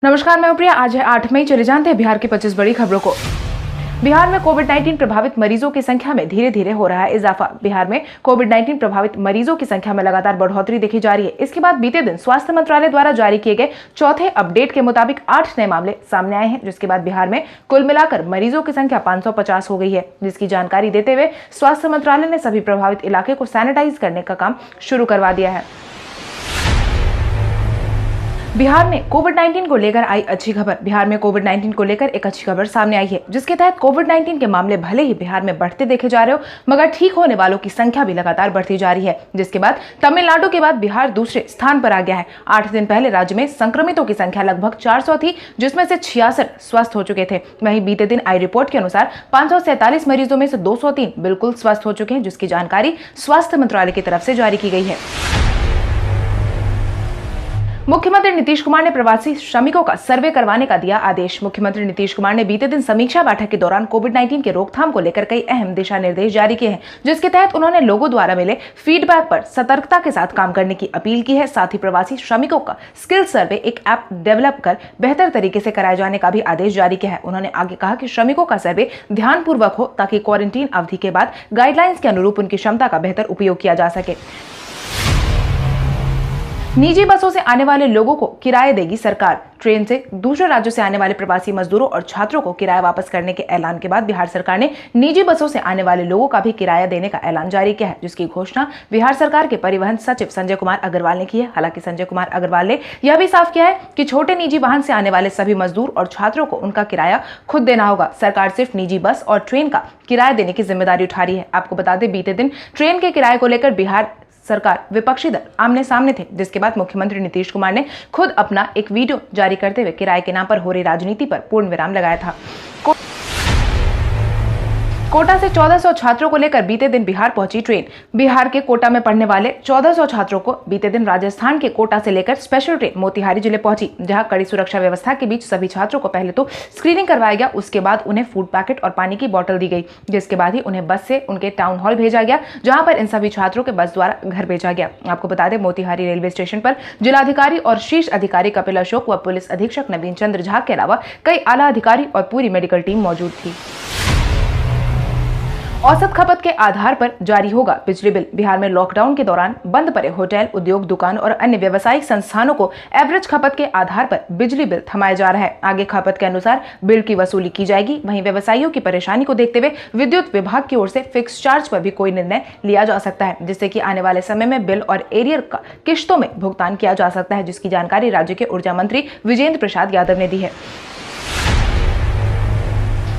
नमस्कार, मैं हूं प्रिया। आज है 8 मई। चले जानते हैं बिहार की 25 बड़ी खबरों को। बिहार में कोविड-19 प्रभावित मरीजों की संख्या में धीरे धीरे हो रहा है इजाफा। बिहार में कोविड-19 प्रभावित मरीजों की संख्या में लगातार बढ़ोतरी देखी जा रही है। इसके बाद बीते दिन स्वास्थ्य मंत्रालय द्वारा जारी किए गए चौथे अपडेट के मुताबिक 8 नए मामले सामने आए हैं, जिसके बाद बिहार में कुल मिलाकर मरीजों की संख्या 550 हो गई है। जिसकी जानकारी देते हुए स्वास्थ्य मंत्रालय ने सभी प्रभावित इलाके को सैनिटाइज करने का काम शुरू करवा दिया है। बिहार में कोविड-19 को लेकर आई अच्छी खबर। बिहार में कोविड-19 को लेकर एक अच्छी खबर सामने आई है, जिसके तहत कोविड-19 के मामले भले ही बिहार में बढ़ते देखे जा रहे हो, मगर ठीक होने वालों की संख्या भी लगातार बढ़ती जा रही है। जिसके बाद तमिलनाडु के बाद बिहार दूसरे स्थान पर आ गया है। 8 दिन पहले राज्य में संक्रमितों की संख्या लगभग 400 थी, जिसमें से 66 स्वस्थ हो चुके थे। वहीं बीते दिन आई रिपोर्ट के अनुसार 547 मरीजों में से 203 बिल्कुल स्वस्थ हो चुके हैं, जिसकी जानकारी स्वास्थ्य मंत्रालय की तरफ से जारी की गई है। मुख्यमंत्री नीतीश कुमार ने प्रवासी श्रमिकों का सर्वे करवाने का दिया आदेश। मुख्यमंत्री नीतीश कुमार ने बीते दिन समीक्षा बैठक के दौरान कोविड-19 के रोकथाम को लेकर कई अहम दिशा निर्देश जारी किए हैं, जिसके तहत उन्होंने लोगों द्वारा मिले फीडबैक पर सतर्कता के साथ काम करने की अपील की है। साथ ही प्रवासी श्रमिकों का स्किल सर्वे एक ऐप डेवलप कर बेहतर तरीके से कराए जाने का भी आदेश जारी किया है। उन्होंने आगे कहा कि श्रमिकों का सर्वे ध्यानपूर्वक हो, ताकि क्वारंटीन अवधि के बाद गाइडलाइंस के अनुरूप उनकी क्षमता का बेहतर उपयोग किया जा सके। निजी बसों से आने वाले लोगों को किराया देगी सरकार। ट्रेन से दूसरे राज्यों से आने वाले प्रवासी मजदूरों और छात्रों को किराया वापस करने के ऐलान के बाद बिहार सरकार ने निजी बसों से आने वाले लोगों का भी किराया देने का ऐलान जारी किया है, जिसकी घोषणा बिहार सरकार के परिवहन सचिव संजय कुमार अग्रवाल ने की है। हालांकि संजय कुमार अग्रवाल ने यह भी साफ किया है कि छोटे निजी वाहन से आने वाले सभी मजदूर और छात्रों को उनका किराया खुद देना होगा। सरकार सिर्फ निजी बस और ट्रेन का किराया देने की जिम्मेदारी उठा रही है। आपको बता दें, बीते दिन ट्रेन के किराए को लेकर बिहार सरकार विपक्षी दल आमने सामने थे, जिसके बाद मुख्यमंत्री नीतीश कुमार ने खुद अपना एक वीडियो जारी करते हुए किराए के नाम पर हो रही राजनीति पर पूर्ण विराम लगाया था। कोटा से 1400 छात्रों को लेकर बीते दिन बिहार पहुंची ट्रेन। बिहार के कोटा में पढ़ने वाले 1400 छात्रों को बीते दिन राजस्थान के कोटा से लेकर स्पेशल ट्रेन मोतिहारी जिले पहुंची, जहां कड़ी सुरक्षा व्यवस्था के बीच सभी छात्रों को पहले तो स्क्रीनिंग करवाया गया। उसके बाद उन्हें फूड पैकेट और पानी की बोतल दी गई, जिसके बाद ही उन्हें बस से उनके टाउन हॉल भेजा गया, जहां पर इन सभी छात्रों के बस द्वारा घर भेजा गया। आपको बता दें, मोतिहारी रेलवे स्टेशन पर जिलाधिकारी और शीर्ष अधिकारी कपिल अशोक व पुलिस अधीक्षक नवीन चंद्र झा के अलावा कई आला अधिकारी और पूरी मेडिकल टीम मौजूद थी। औसत खपत के आधार पर जारी होगा बिजली बिल। बिहार में लॉकडाउन के दौरान बंद पड़े होटल, उद्योग, दुकान और अन्य व्यवसायिक संस्थानों को एवरेज खपत के आधार पर बिजली बिल थमाया जा रहा है। आगे खपत के अनुसार बिल की वसूली की जाएगी। वहीं व्यवसायियों की परेशानी को देखते हुए विद्युत विभाग की ओर से फिक्स चार्ज पर भी कोई निर्णय लिया जा सकता है, जिससे कि आने वाले समय में बिल और एरियर का किश्तों में भुगतान किया जा सकता है, जिसकी जानकारी राज्य के ऊर्जा मंत्री विजेंद्र प्रसाद यादव ने दी है।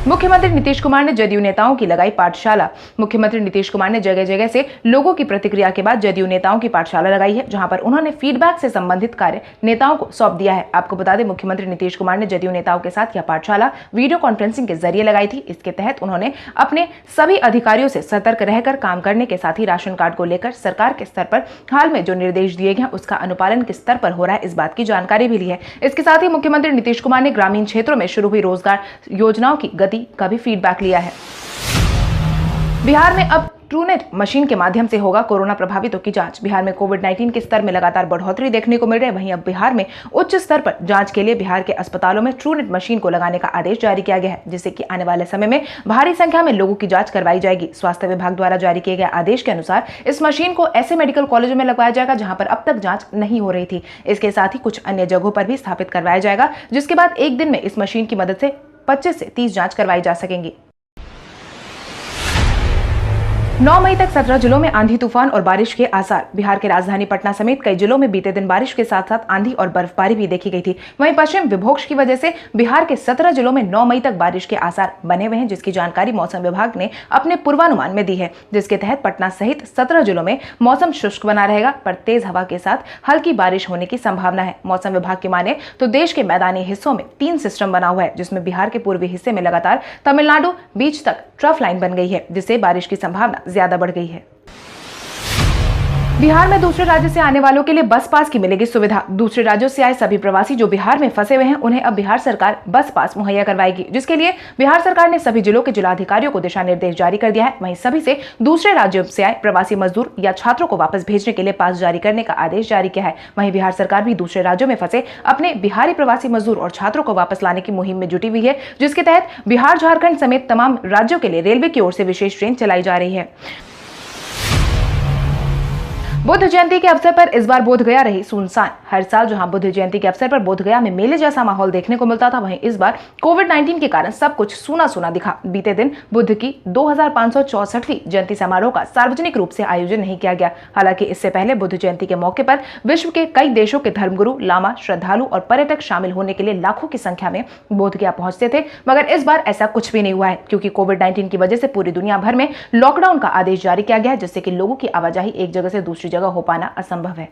मुख्यमंत्री नीतीश कुमार ने जदयू नेताओं की लगाई पाठशाला। मुख्यमंत्री नीतीश कुमार ने जगह जगह से लोगों की प्रतिक्रिया के बाद जदयू नेताओं की पाठशाला लगाई है, जहां पर उन्होंने फीडबैक से संबंधित कार्य नेताओं को सौंप दिया है। आपको बता दें, मुख्यमंत्री नीतीश कुमार ने जदयू नेताओं के साथ यह पाठशाला वीडियो कॉन्फ्रेंसिंग के जरिए लगाई थी। इसके तहत उन्होंने अपने सभी अधिकारियों से सतर्क रहकर काम करने के साथ ही राशन कार्ड को लेकर सरकार के स्तर पर हाल में जो निर्देश दिए गए उसका अनुपालन किस स्तर पर हो रहा है, इस बात की जानकारी भी ली है। इसके साथ ही मुख्यमंत्री नीतीश कुमार ने ग्रामीण क्षेत्रों में शुरू हुई रोजगार योजनाओं की गति का भी फीडबैक लिया है। बिहार में अब ट्रूनेट मशीन के माध्यम से होगा कोरोना प्रभावितों की जांच। बिहार में कोविड-19 के स्तर में लगातार बढ़ोतरी देखने को मिल रही है। वहीं अब बिहार में उच्च स्तर पर जांच के लिए बिहार के अस्पतालों में ट्रूनेट मशीन को लगाने का आदेश जारी किया गया है, जिससे कि आने वाले समय में भारी संख्या में लोगों की जांच करवाई जाएगी। स्वास्थ्य विभाग द्वारा जारी किए गए आदेश के अनुसार इस मशीन को ऐसे मेडिकल कॉलेजों में लगवाया जाएगा जहां पर अब तक जांच नहीं हो रही थी। इसके साथ ही कुछ अन्य जगहों पर भी स्थापित करवाया जाएगा, जिसके बाद एक दिन में इस मशीन की मदद से 25 से 30 जांच करवाई जा सकेंगी। 9 मई तक 17 जिलों में आंधी, तूफान और बारिश के आसार। बिहार के राजधानी पटना समेत कई जिलों में बीते दिन बारिश के साथ साथ आंधी और बर्फबारी भी देखी गई थी। वहीं पश्चिम विक्षोभ की वजह से बिहार के 17 जिलों में 9 मई तक बारिश के आसार बने हुए हैं, जिसकी जानकारी मौसम विभाग ने अपने पूर्वानुमान में दी है, जिसके तहत पटना सहित 17 जिलों में मौसम शुष्क बना रहेगा, पर तेज हवा के साथ हल्की बारिश होने की संभावना है। मौसम विभाग की माने तो देश के मैदानी हिस्सों में 3 सिस्टम बना हुआ है, जिसमें बिहार के पूर्वी हिस्से में लगातार तमिलनाडु बीच तक ट्रफ लाइन बन गई है, जिससे बारिश की संभावना ज्यादा बढ़ गई है। बिहार में दूसरे राज्य से आने वालों के लिए बस पास की मिलेगी सुविधा। दूसरे राज्यों से आए सभी प्रवासी जो बिहार में फंसे हुए हैं उन्हें अब बिहार सरकार बस पास मुहैया करवाएगी, जिसके लिए बिहार सरकार ने सभी जिलों के जिलाधिकारियों को दिशा निर्देश जारी कर दिया है। वहीं सभी से दूसरे राज्यों से आए प्रवासी मजदूर या छात्रों को वापस भेजने के लिए पास जारी करने का आदेश जारी किया है। वहीं बिहार सरकार भी दूसरे राज्यों में फंसे अपने बिहारी प्रवासी मजदूर और छात्रों को वापस लाने की मुहिम में जुटी हुई है, जिसके तहत बिहार, झारखंड समेत तमाम राज्यों के लिए रेलवे की ओर से विशेष ट्रेन चलाई जा रही है। बुद्ध जयंती के अवसर पर इस बार बोधगया रही सुनसान। हर साल जहां बुद्ध जयंती के अवसर पर बोधगया में मेले जैसा माहौल देखने को मिलता था, वहीं इस बार कोविड-19 के कारण सब कुछ सूना सूना दिखा। बीते दिन बुद्ध की 2564वीं जयंती समारोह का सार्वजनिक रूप से आयोजन नहीं किया गया। हालांकि इससे पहले बुद्ध जयंती के मौके पर विश्व के कई देशों के धर्मगुरु, लामा, श्रद्धालु और पर्यटक शामिल होने के लिए लाखों की संख्या में बोधगया पहुंचते थे, मगर इस बार ऐसा कुछ भी नहीं हुआ है, क्योंकि कोविड-19 की वजह से पूरी दुनिया भर में लॉकडाउन का आदेश जारी किया गया है, जिससे कि लोगों की आवाजाही एक जगह से दूसरी जगह हो पाना असंभव है।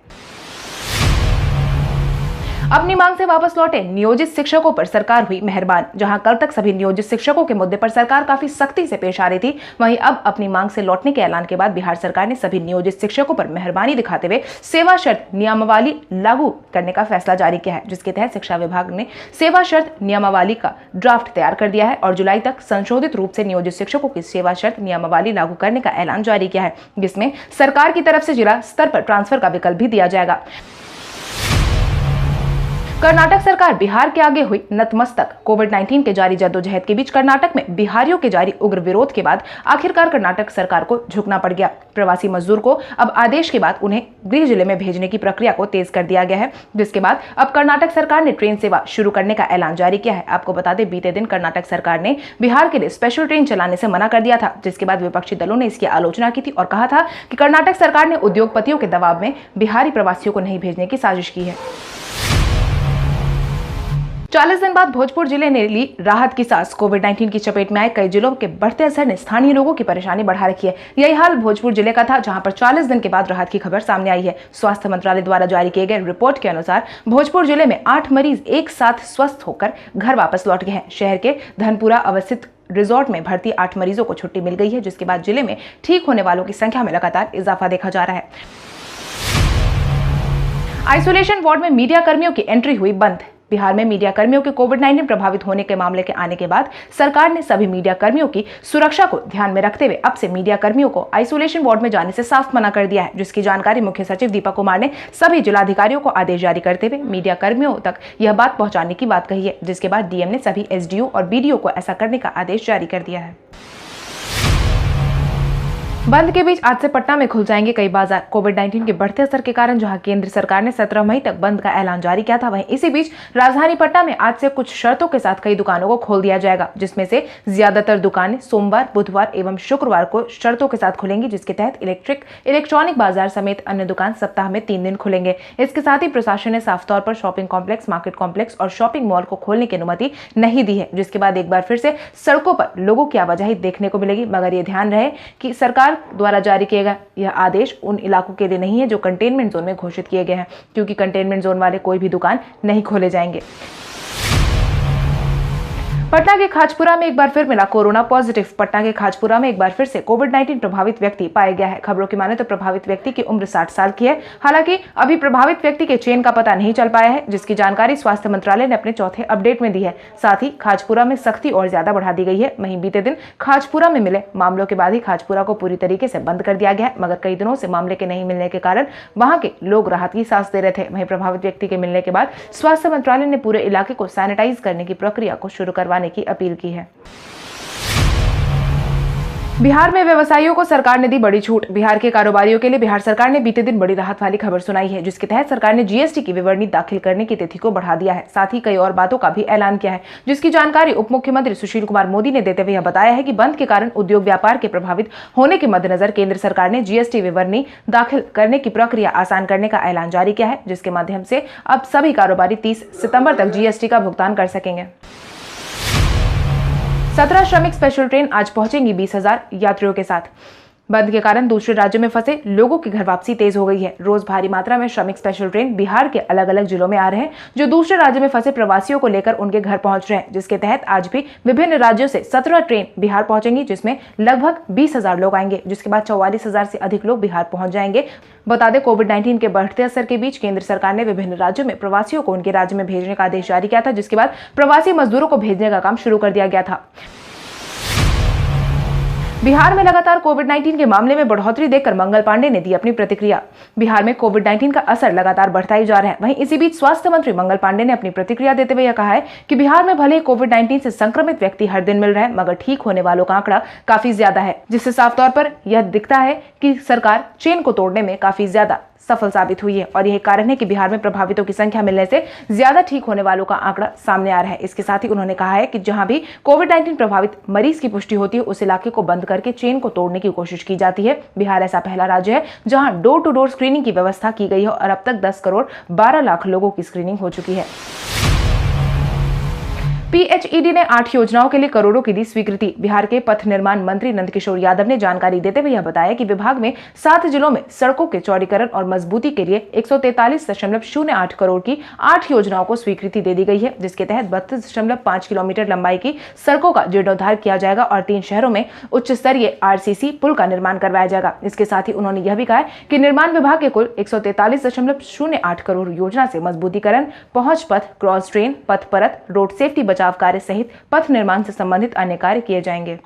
अपनी मांग से वापस लौटे नियोजित शिक्षकों पर सरकार हुई मेहरबान। जहां कल तक सभी नियोजित शिक्षकों के मुद्दे पर सरकार काफी सख्ती से पेश आ रही थी, वहीं अब अपनी मांग से लौटने के ऐलान के बाद बिहार सरकार ने सभी नियोजित शिक्षकों पर मेहरबानी दिखाते हुए सेवा शर्त नियमावली लागू करने का फैसला जारी किया है, जिसके तहत शिक्षा विभाग ने सेवा शर्त नियमावली का ड्राफ्ट तैयार कर दिया है और जुलाई तक संशोधित रूप से नियोजित शिक्षकों की सेवा शर्त नियमावली लागू करने का ऐलान जारी किया है, जिसमें सरकार की तरफ से जिला स्तर पर ट्रांसफर का विकल्प भी दिया जाएगा। कर्नाटक सरकार बिहार के आगे हुई नतमस्तक। कोविड-19 के जारी जद्दोजहद के बीच कर्नाटक में बिहारियों के जारी उग्र विरोध के बाद आखिरकार कर्नाटक सरकार को झुकना पड़ गया। प्रवासी मजदूर को अब आदेश के बाद उन्हें गृह जिले में भेजने की प्रक्रिया को तेज कर दिया गया है, जिसके बाद अब कर्नाटक सरकार ने ट्रेन सेवा शुरू करने का ऐलान जारी किया है। आपको बता दें, बीते दिन कर्नाटक सरकार ने बिहार के लिए स्पेशल ट्रेन चलाने से मना कर दिया था, जिसके बाद विपक्षी दलों ने इसकी आलोचना की थी और कहा था कि कर्नाटक सरकार ने उद्योगपतियों के दबाव में बिहारी प्रवासियों को नहीं भेजने की साजिश की है। 40 दिन बाद भोजपुर जिले ने ली राहत की सांस। कोविड-19 की चपेट में आए कई जिलों के बढ़ते असर ने स्थानीय लोगों की परेशानी बढ़ा रखी है। यही हाल भोजपुर जिले का था, जहां पर 40 दिन के बाद राहत की खबर सामने आई है। स्वास्थ्य मंत्रालय द्वारा जारी किए गए रिपोर्ट के अनुसार भोजपुर जिले में 8 मरीज एक साथ स्वस्थ होकर घर वापस लौट गए हैं। शहर के धनपुरा अवस्थित रिजॉर्ट में भर्ती 8 मरीजों को छुट्टी मिल गई है, जिसके बाद जिले में ठीक होने वालों की संख्या में लगातार इजाफा देखा जा रहा है। आइसोलेशन वार्ड में मीडिया कर्मियों की एंट्री हुई बंद। बिहार में मीडिया कर्मियों के कोविड-19 प्रभावित होने के मामले के आने के बाद सरकार ने सभी मीडिया कर्मियों की सुरक्षा को ध्यान में रखते हुए अब से मीडिया कर्मियों को आइसोलेशन वार्ड में जाने से साफ मना कर दिया है, जिसकी जानकारी मुख्य सचिव दीपक कुमार ने सभी जिलाधिकारियों को आदेश जारी करते हुए मीडिया कर्मियों तक यह बात पहुंचाने की बात कही है, जिसके बाद डीएम ने सभी एसडीओ और बीडीओ को ऐसा करने का आदेश जारी कर दिया है। बंद के बीच आज से पटना में खुल जाएंगे कई बाजार। कोविड-19 के बढ़ते असर के कारण जहां केंद्र सरकार ने 17 मई तक बंद का ऐलान जारी किया था, वहीं इसी बीच राजधानी पटना में आज से कुछ शर्तों के साथ कई दुकानों को खोल दिया जाएगा, जिसमें से ज्यादातर दुकानें सोमवार, बुधवार एवं शुक्रवार को शर्तों के साथ खुलेंगी, जिसके तहत इलेक्ट्रॉनिक बाजार समेत अन्य दुकान सप्ताह में 3 दिन खुलेंगे। इसके साथ ही प्रशासन ने साफ तौर पर शॉपिंग कॉम्प्लेक्स, मार्केट कॉम्प्लेक्स और शॉपिंग मॉल को खोलने की अनुमति नहीं दी है, जिसके बाद एक बार फिर से सड़कों पर लोगों की आवाजाही देखने को मिलेगी। मगर ये ध्यान रहे कि सरकार द्वारा जारी किया गया यह आदेश उन इलाकों के लिए नहीं है जो कंटेनमेंट जोन में घोषित किए गए हैं, क्योंकि कंटेनमेंट जोन वाले कोई भी दुकान नहीं खोले जाएंगे। पटना के खाजपुरा में एक बार फिर मिला कोरोना पॉजिटिव। पटना के खाजपुरा में एक बार फिर से कोविड-19 प्रभावित व्यक्ति पाया गया है। खबरों की माने तो प्रभावित व्यक्ति की उम्र 60 साल की है। हालांकि अभी प्रभावित व्यक्ति के चेन का पता नहीं चल पाया है, जिसकी जानकारी स्वास्थ्य मंत्रालय ने अपने चौथे अपडेट में दी है। साथ ही खाजपुरा में सख्ती और ज्यादा बढ़ा दी गई है। वहीं बीते दिन खाजपुरा में मिले मामलों के बाद ही खाजपुरा को पूरी तरीके से बंद कर दिया गया है, मगर कई दिनों से मामले के नहीं मिलने के कारण वहां के लोग राहत की सांस दे रहे थे। वहीं प्रभावित व्यक्ति के मिलने के बाद स्वास्थ्य मंत्रालय ने पूरे इलाके को सैनिटाइज करने की प्रक्रिया को शुरू करवाने की अपील की है। बिहार में व्यवसायियों को सरकार ने दी बड़ी छूट। बिहार के कारोबारियों के लिए बिहार सरकार ने बीते दिन बड़ी राहत वाली खबर सुनाई है, जिसके तहत सरकार ने जीएसटी की विवरणी दाखिल करने की तिथि को बढ़ा दिया है। साथ ही कई और बातों का भी ऐलान किया है, जिसकी जानकारी उप मुख्यमंत्री सुशील कुमार मोदी ने देते हुए यह बताया है कि बंद के कारण उद्योग व्यापार के प्रभावित होने के मद्देनजर केंद्र सरकार ने जीएसटी विवरणी दाखिल करने की प्रक्रिया आसान करने का ऐलान जारी किया है, जिसके माध्यम से अब सभी कारोबारी 30 सितंबर तक जीएसटी का भुगतान कर सकेंगे। 17 श्रमिक स्पेशल ट्रेन आज पहुंचेंगी 20,000 यात्रियों के साथ। बंद के कारण दूसरे राज्यों में फंसे लोगों की घर वापसी तेज हो गई है। रोज भारी मात्रा में श्रमिक स्पेशल ट्रेन बिहार के अलग अलग जिलों में आ रहे हैं, जो दूसरे राज्यों में फंसे प्रवासियों को लेकर उनके घर पहुंच रहे हैं, जिसके तहत आज भी विभिन्न राज्यों से 17 ट्रेन बिहार पहुंचेंगी, जिसमें लगभग 20,000 लोग आएंगे, जिसके बाद 44,000 से अधिक लोग बिहार पहुंच जाएंगे। बता दें, कोविड-19 के बढ़ते असर के बीच केंद्र सरकार ने विभिन्न राज्यों में प्रवासियों को उनके राज्य में भेजने का आदेश जारी किया था, जिसके बाद प्रवासी मजदूरों को भेजने का काम शुरू कर दिया गया था। बिहार में लगातार कोविड-19 के मामले में बढ़ोतरी देखकर मंगल पांडे ने दी अपनी प्रतिक्रिया। बिहार में कोविड-19 का असर लगातार बढ़ता ही जा रहा है। वहीं इसी बीच स्वास्थ्य मंत्री मंगल पांडे ने अपनी प्रतिक्रिया देते हुए यह कहा है कि बिहार में भले ही कोविड-19 से संक्रमित व्यक्ति हर दिन मिल रहे हैं, मगर ठीक होने वालों का आंकड़ा काफी ज्यादा है, जिससे साफ तौर पर यह दिखता है कि सरकार चेन को तोड़ने में काफी ज्यादा सफल साबित हुई है और यही कारण है कि बिहार में प्रभावितों की संख्या मिलने से ज्यादा ठीक होने वालों का आंकड़ा सामने आ रहा है। इसके साथ ही उन्होंने कहा है कि जहां भी कोविड-19 प्रभावित मरीज की पुष्टि होती है, उस इलाके को बंद करके चेन को तोड़ने की कोशिश की जाती है। बिहार ऐसा पहला राज्य है जहां डोर टू डोर स्क्रीनिंग की व्यवस्था की गई है और अब तक 10 करोड़ 12 लाख लोगों की स्क्रीनिंग हो चुकी है। पीएचईडी ने 8 योजनाओं के लिए करोड़ों की दी स्वीकृति। बिहार के पथ निर्माण मंत्री नंदकिशोर यादव ने जानकारी देते हुए यह बताया कि विभाग में 7 जिलों में सड़कों के चौड़ीकरण और मजबूती के लिए 143.08 करोड़ की 8 योजनाओं को स्वीकृति दे दी गई है, जिसके तहत 32.5 किलोमीटर लंबाई की सड़कों का जीर्णोद्धार किया जाएगा और 3 शहरों में उच्च स्तरीय आरसीसी पुल का निर्माण करवाया जाएगा। इसके साथ ही उन्होंने यह भी कहा कि निर्माण विभाग के कुल 143.08 करोड़ योजना से मजबूतीकरण, पहुंच पथ, क्रॉस ट्रेन, पथ परत, रोड सेफ्टी बचाव कार्य सहित पथ निर्माण से संबंधित अन्य कार्य किए जाएंगे।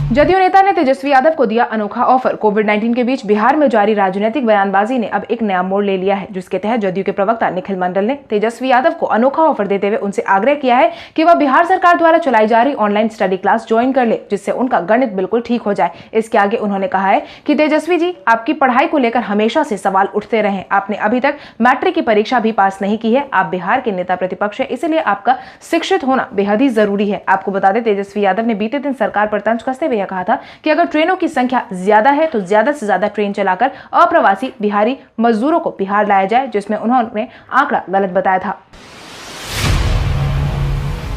जदयू नेता ने तेजस्वी यादव को दिया अनोखा ऑफर। कोविड-19 के बीच बिहार में जारी राजनीतिक बयानबाजी ने अब एक नया मोड़ ले लिया है, जिसके तहत जदयू के प्रवक्ता निखिल मंडल ने तेजस्वी यादव को अनोखा ऑफर देते हुए उनसे आग्रह किया है कि वह बिहार सरकार द्वारा चलाई जा रही ऑनलाइन स्टडी क्लास ज्वाइन कर ले, जिससे उनका गणित बिल्कुल ठीक हो जाए। इसके आगे उन्होंने कहा है कि तेजस्वी जी, आपकी पढ़ाई को लेकर हमेशा से सवाल उठते रहे। आपने अभी तक मैट्रिक की परीक्षा भी पास नहीं की है। आप बिहार के नेता प्रतिपक्ष है, इसलिए आपका शिक्षित होना बेहद ही जरूरी है। आपको बता दें, तेजस्वी यादव ने बीते दिन सरकार पर तंज कसते हुए कहा था कि अगर ट्रेनों की संख्या ज्यादा है तो ज्यादा से ज्यादा ट्रेन चलाकर अप्रवासी बिहारी मजदूरों को बिहार लाया जाए, जिसमें उन्होंने आंकड़ा गलत बताया था।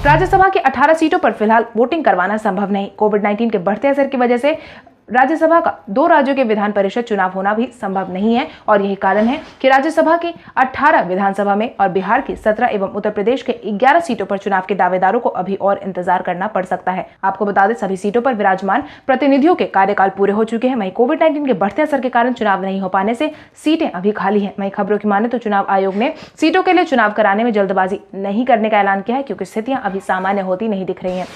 राज्यसभा की 18 सीटों पर फिलहाल वोटिंग करवाना संभव नहीं। कोविड-19 के बढ़ते असर की वजह से राज्यसभा का 2 राज्यों के विधान परिषद चुनाव होना भी संभव नहीं है और यही कारण है कि राज्यसभा की 18 विधानसभा में और बिहार की 17 एवं उत्तर प्रदेश के 11 सीटों पर चुनाव के दावेदारों को अभी और इंतजार करना पड़ सकता है। आपको बता दें, सभी सीटों पर विराजमान प्रतिनिधियों के कार्यकाल पूरे हो चुके हैं। वहीं कोविड-19 के बढ़ते असर के कारण चुनाव नहीं हो पाने से सीटें अभी खाली हैं। वहीं खबरों की माने तो चुनाव आयोग ने सीटों के लिए चुनाव कराने में जल्दबाजी नहीं करने का ऐलान किया है, क्योंकि स्थितियां अभी सामान्य होती नहीं दिख रही हैं।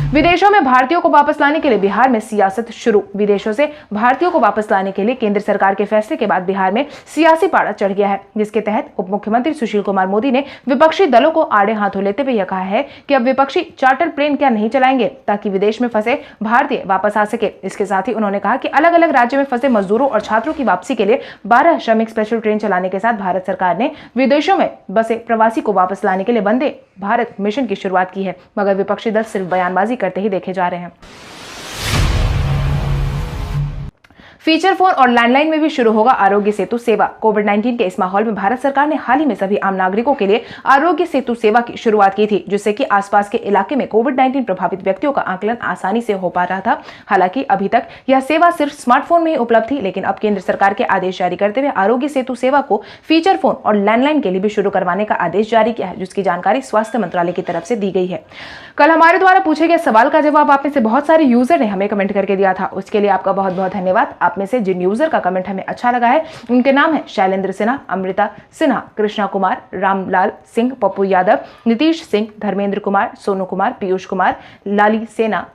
विदेशों में भारतीयों को वापस लाने के लिए बिहार में सियासत शुरू। विदेशों से भारतीयों को वापस लाने के लिए केंद्र सरकार के फैसले के बाद बिहार में सियासी पारा चढ़ गया है, जिसके तहत उप मुख्यमंत्री सुशील कुमार मोदी ने विपक्षी दलों को आड़े हाथों लेते हुए यह कहा है कि अब विपक्षी चार्टर प्लेन क्या नहीं चलाएंगे ताकि विदेश में फंसे भारतीय वापस आ सके। इसके साथ ही उन्होंने कहा कि अलग अलग राज्यों में फंसे मजदूरों और छात्रों की वापसी के लिए 12 श्रमिक स्पेशल ट्रेन चलाने के साथ भारत सरकार ने विदेशों में बसे प्रवासी को वापस लाने के लिए वंदे भारत मिशन की शुरुआत की है, मगर विपक्षी दल सिर्फ बयानबाजी करते ही देखे जा रहे हैं। फीचर फोन और लैंडलाइन में भी शुरू होगा आरोग्य सेतु सेवा। कोविड-19 के इस माहौल में भारत सरकार ने हाल ही में सभी आम नागरिकों के लिए आरोग्य सेतु सेवा की शुरुआत की थी, जिससे कि आसपास के इलाके में कोविड-19 प्रभावित व्यक्तियों का आकलन आसानी से हो पा रहा था। हालांकि अभी तक यह सेवा सिर्फ स्मार्टफोन में ही उपलब्ध थी, लेकिन अब केंद्र सरकार के आदेश जारी करते हुए आरोग्य सेतु सेवा को फीचर फोन और लैंडलाइन के लिए भी शुरू करवाने का आदेश जारी किया है, जिसकी जानकारी स्वास्थ्य मंत्रालय की तरफ से दी गई है। कल हमारे द्वारा पूछे गए सवाल का जवाब आप में से बहुत सारे यूजर ने हमें कमेंट करके दिया था, उसके लिए आपका बहुत बहुत धन्यवाद। आप में से जिन यूजर का कमेंट हमें अच्छा लगा है उनके नाम है शैलेंद्र सिन्हा, अमृता सिन्हा, कृष्णा कुमार, रामलाल सिंह, पप्पू यादव, नीतीश सिंह, धर्मेंद्र कुमार, सोनू कुमार, पीयूष कुमार, लाली सेना,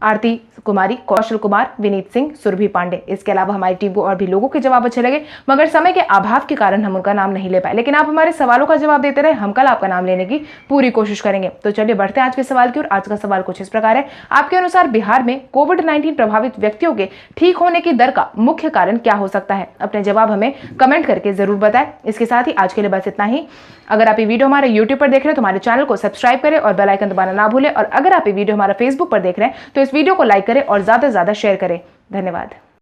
आरती कुमारी, कौशल कुमार, विनीत सिंह, सुरभि पांडे। इसके अलावा हमारी टीम को और भी लोगों के जवाब अच्छे लगे, मगर समय के अभाव के कारण हम उनका नाम नहीं ले पाए। लेकिन आप हमारे सवालों का जवाब देते रहे, हम कल आपका नाम लेने की पूरी कोशिश करेंगे। तो चलिए बढ़ते हैं आज के सवाल की ओर। आज का सवाल कुछ इस प्रकार है, आपके अनुसार बिहार में कोविड-19 प्रभावित व्यक्तियों के ठीक होने की दर का मुख्य कारण क्या हो सकता है? अपने जवाब हमें कमेंट करके जरूर बताएं। इसके साथ ही आज के लिए बस इतना ही। अगर आप ये वीडियो हमारे यूट्यूब पर देख रहे हैं तो हमारे चैनल को सब्सक्राइब करें और बेल आइकन दबाना ना भूलें। और अगर आप ये वीडियो हमारा फेसबुक पर देख रहे हैं तो इस वीडियो को लाइक करें और ज्यादा से ज्यादा शेयर करें। धन्यवाद।